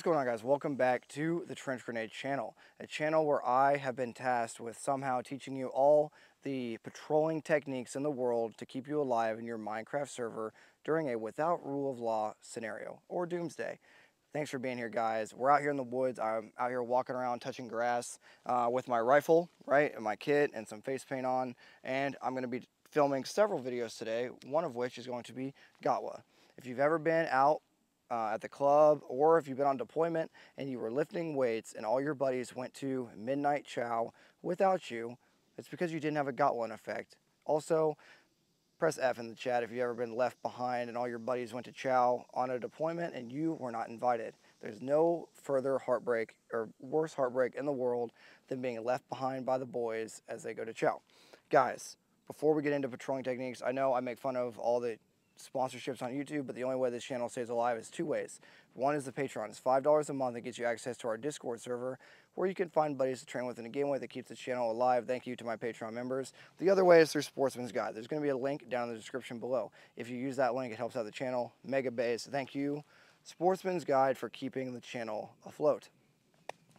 What's going on, guys? Welcome back to the Trench Grenade channel, a channel where I have been tasked with somehow teaching you all the patrolling techniques in the world to keep you alive in your Minecraft server during a without rule of law scenario, or doomsday. Thanks for being here, guys. We're out here in the woods. I'm out here walking around, touching grass with my rifle, right, and my kit and some face paint on, and I'm going to be filming several videos today, one of which is going to be Gotwa. If you've ever been out at the club, or if you've been on deployment and you were lifting weights and all your buddies went to midnight chow without you, it's because you didn't have a Gotwa in effect. Also, press F in the chat if you've ever been left behind and all your buddies went to chow on a deployment and you were not invited. There's no further heartbreak or worse heartbreak in the world than being left behind by the boys as they go to chow. Guys, before we get into patrolling techniques, I know I make fun of all the sponsorships on YouTube, but the only way this channel stays alive is two ways. One is the Patreon. It's $5 a month that gets you access to our Discord server, where you can find buddies to train with in a game way that keeps the channel alive. Thank you to my Patreon members. The other way is through Sportsman's Guide. There's going to be a link down in the description below. If you use that link, it helps out the channel. Mega base. Thank you, Sportsman's Guide, for keeping the channel afloat.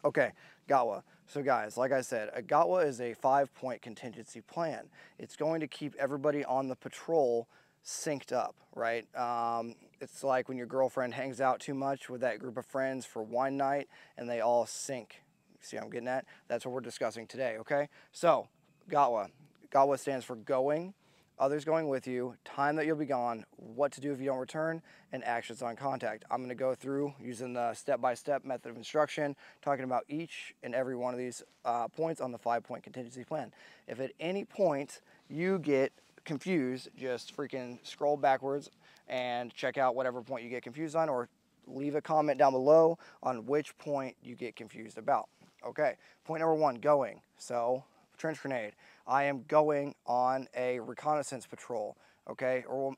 Okay, Gotwa. So guys, like I said, a Gotwa is a 5-point contingency plan. It's going to keep everybody on the patrol synced up, right? It's like when your girlfriend hangs out too much with that group of friends for wine night and they all sync. See what I'm getting at? That's what we're discussing today, okay? So, Gotwa. Gotwa stands for going, others going with you, time that you'll be gone, what to do if you don't return, and actions on contact. I'm going to go through using the step-by-step method of instruction, talking about each and every one of these points on the 5-point contingency plan. If at any point you get confused, just freaking scroll backwards and check out whatever point you get confused on, or leave a comment down below on which point you get confused about. Okay, point number one, going. So, trench grenade. I am going on a reconnaissance patrol, okay? Or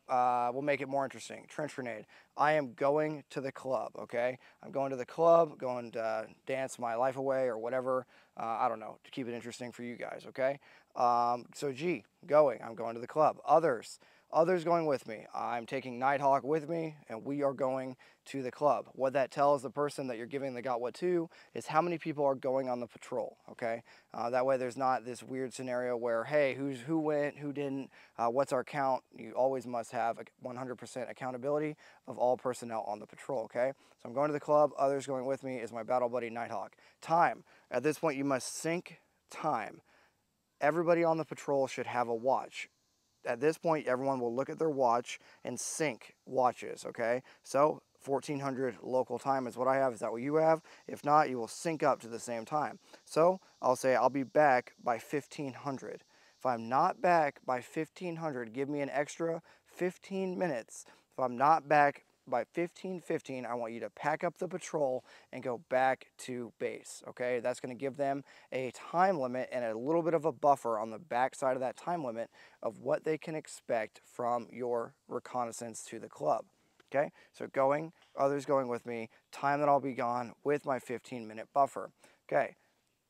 we'll make it more interesting. Trench grenade. I am going to the club, okay? I'm going to the club, going to dance my life away or whatever. I don't know, to keep it interesting for you guys, okay? So G, going. I'm going to the club. Others going with me. I'm taking Nighthawk with me, and we are going to the club. What that tells the person that you're giving the Gotwa to is how many people are going on the patrol, okay? That way there's not this weird scenario where, hey, who went, who didn't, what's our count? You always must have 100% accountability of all personnel on the patrol, okay? So I'm going to the club. Others going with me is my battle buddy Nighthawk. Time. At this point, you must sync time. Everybody on the patrol should have a watch. At this point, everyone will look at their watch and sync watches, okay? So 1400 local time is what I have. Is that what you have? If not, you will sync up to the same time. So I'll say I'll be back by 1500. If I'm not back by 1500, give me an extra 15 minutes. If I'm not back by 15:15, I want you to pack up the patrol and go back to base, okay? That's going to give them a time limit and a little bit of a buffer on the back side of that time limit of what they can expect from your reconnaissance to the club, okay? So going, others going with me, time that I'll be gone with my 15-minute buffer, okay?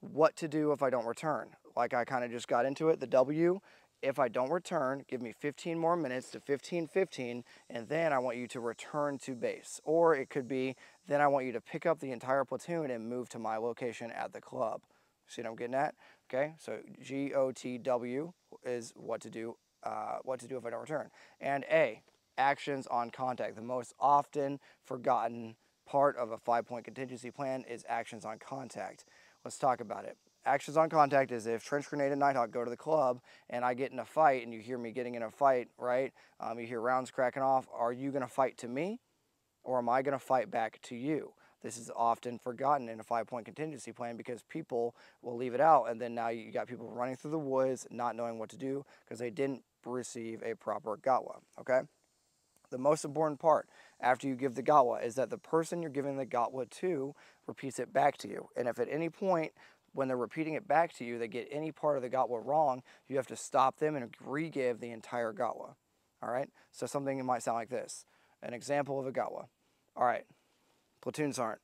What to do if I don't return? Like I kind of just got into it, the W. If I don't return, give me 15 more minutes to 15:15, and then I want you to return to base. Or it could be, then I want you to pick up the entire platoon and move to my location at the club. See what I'm getting at? Okay, so GOTW is what to do if I don't return. And A, actions on contact. The most often forgotten part of a 5-point contingency plan is actions on contact. Let's talk about it. Actions on contact is if Trench Grenade and Nighthawk go to the club and I get in a fight and you hear me getting in a fight, right? You hear rounds cracking off. Are you going to fight to me or am I going to fight back to you? This is often forgotten in a 5-point contingency plan because people will leave it out, and then now you got people running through the woods not knowing what to do because they didn't receive a proper Gotwa, okay? The most important part after you give the Gotwa is that the person you're giving the Gotwa to repeats it back to you. And if at any point when they're repeating it back to you, they get any part of the Gotwa wrong, you have to stop them and re-give the entire Gotwa. All right? So something might sound like this. An example of a Gotwa. All right. Platoon sergeant,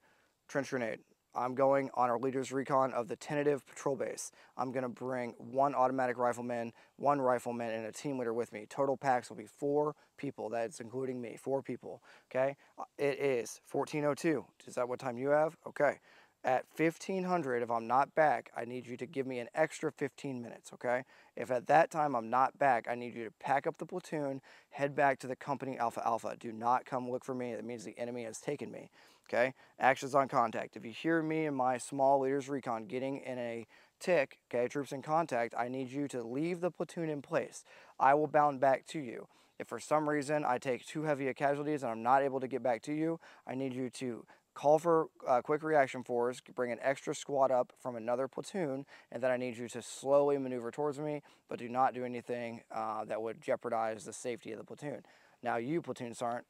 trench grenade. I'm going on our leader's recon of the tentative patrol base. I'm going to bring 1 automatic rifleman, 1 rifleman, and a team leader with me. Total packs will be 4 people. That's including me, 4 people. Okay? It is 14:02. Is that what time you have? Okay. At 1500, if I'm not back, I need you to give me an extra 15 minutes, okay? If at that time I'm not back, I need you to pack up the platoon, head back to the company Alpha Alpha. Do not come look for me. That means the enemy has taken me, okay? Actions on contact. If you hear me and my small leader's recon getting in a tick, okay, troops in contact, I need you to leave the platoon in place. I will bound back to you. If for some reason I take too heavy a casualties and I'm not able to get back to you, I need you to call for quick reaction force, bring an extra squad up from another platoon, and then I need you to slowly maneuver towards me, but do not do anything that would jeopardize the safety of the platoon. Now you, platoon sergeant,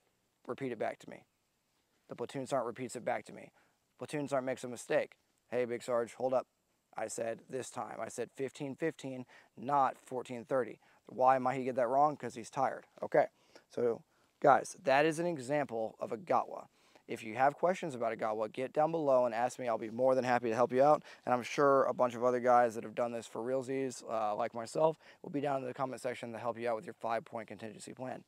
repeat it back to me. The platoon sergeant repeats it back to me. Platoon sergeant makes a mistake. Hey, Big Sarge, hold up. I said this time. I said 15:15, not 14:30. Why might he get that wrong? Because he's tired. Okay, so guys, that is an example of a Gotwa. If you have questions about a Gotwa, get down below and ask me. I'll be more than happy to help you out. And I'm sure a bunch of other guys that have done this for realsies, like myself, will be down in the comment section to help you out with your 5-point contingency plan.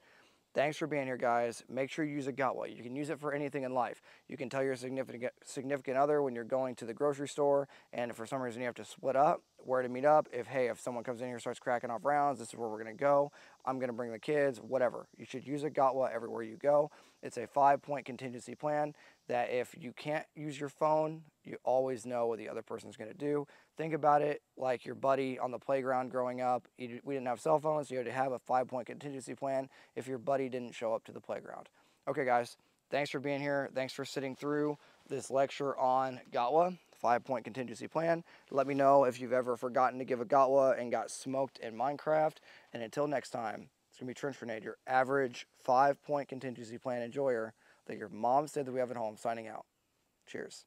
Thanks for being here, guys. Make sure you use a Gotwa. You can use it for anything in life. You can tell your significant other when you're going to the grocery store and if for some reason you have to split up, where to meet up. If someone comes in here and starts cracking off rounds, this is where we're going to go. I'm going to bring the kids, whatever. You should use a Gotwa everywhere you go. It's a 5-point contingency plan that if you can't use your phone, you always know what the other person's going to do. Think about it like your buddy on the playground growing up. We didn't have cell phones, so you had to have a 5-point contingency plan if your buddy didn't show up to the playground. Okay, guys, thanks for being here. Thanks for sitting through this lecture on Gotwa, 5-point contingency plan. Let me know if you've ever forgotten to give a Gotwa and got smoked in Minecraft. And until next time, it's going to be Trench Grenade, your average 5-point contingency plan enjoyer that your mom said that we have at home, signing out. Cheers.